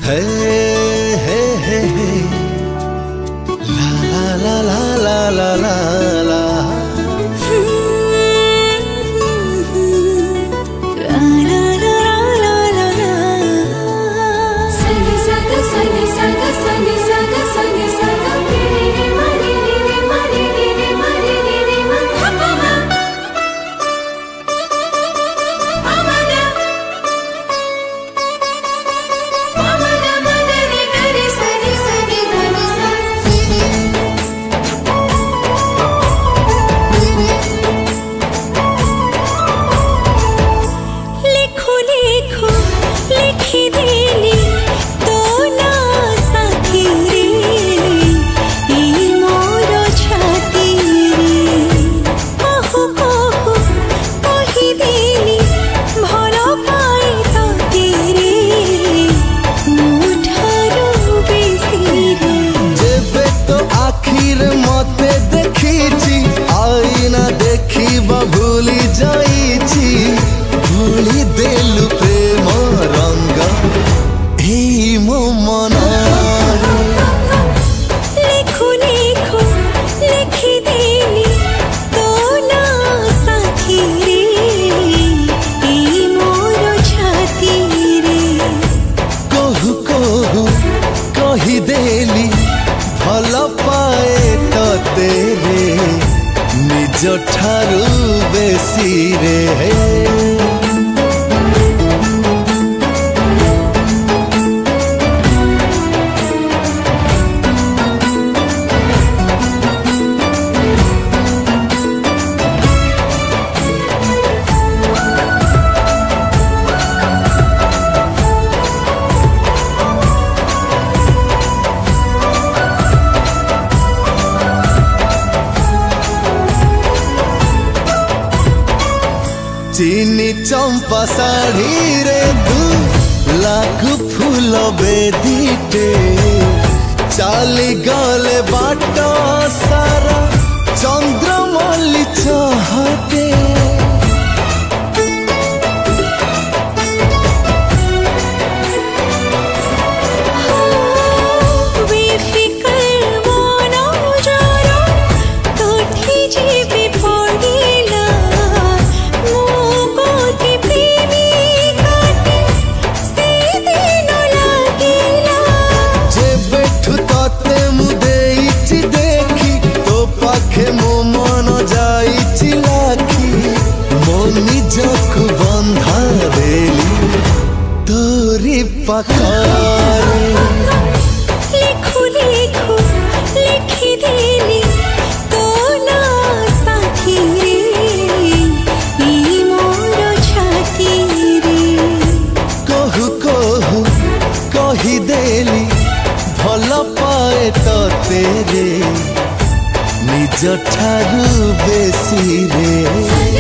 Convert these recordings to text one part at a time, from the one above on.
हे हे हे हे ला ला ला ला ला ला ला भूली जाइछि भूली देलु प्रेम रंग ही मो मन लिखु लिखु लिखि देली तो ना साथी रे ई मोर छाती रे कहु कहु कहि देली भल पाए तो तेरे निज ठारू बेसी रे चीनी चंपा साड़ी रे दू लाख फूल बेदीटे चाली गले बाट सारा चंद्रमल्ली चाहते बंधा देली तोरी पखारे लिखु लिखु लिखि देली तो ना साथी रे ई मोर छाती रे कहु कहु कहि देली भल पाए तो तेरे निज ठारू बेसी रे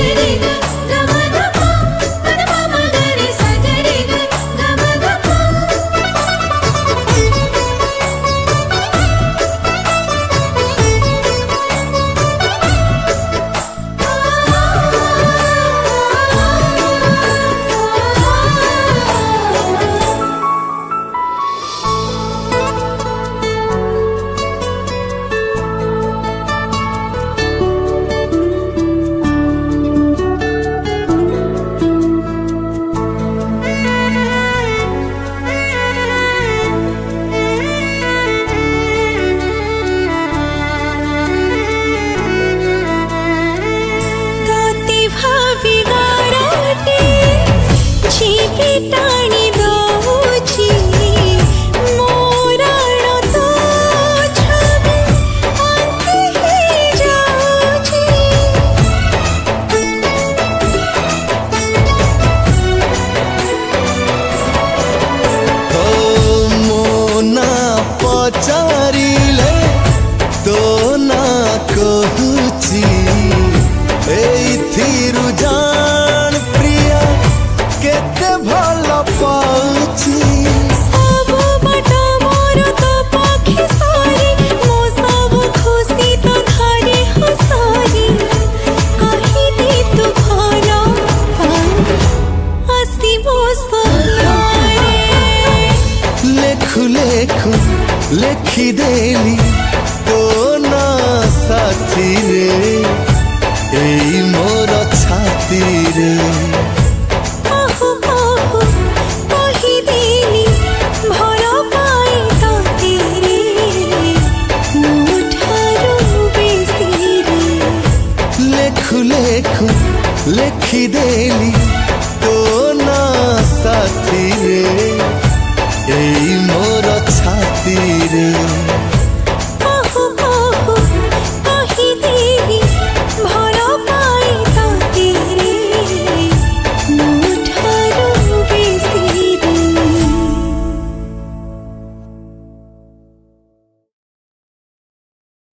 ଲେଖୁ ଲେଖୁ ଲେଖିଦେଲି ତୋ ନା ସାଥିରେ ଏଇ ମୋର ଛାତିରେ କହୁ କହୁ କହିଦେଲି ଭଲ ପାଏ ତୋତେରେ ମୋ ଠାରୁ ବେଶୀରେ ଲେଖୁ ଲେଖୁ ଲେଖିଦେଲି ତୋ ନା ସାଥିରେ ଏଇ ମୋର ଛାତିରେ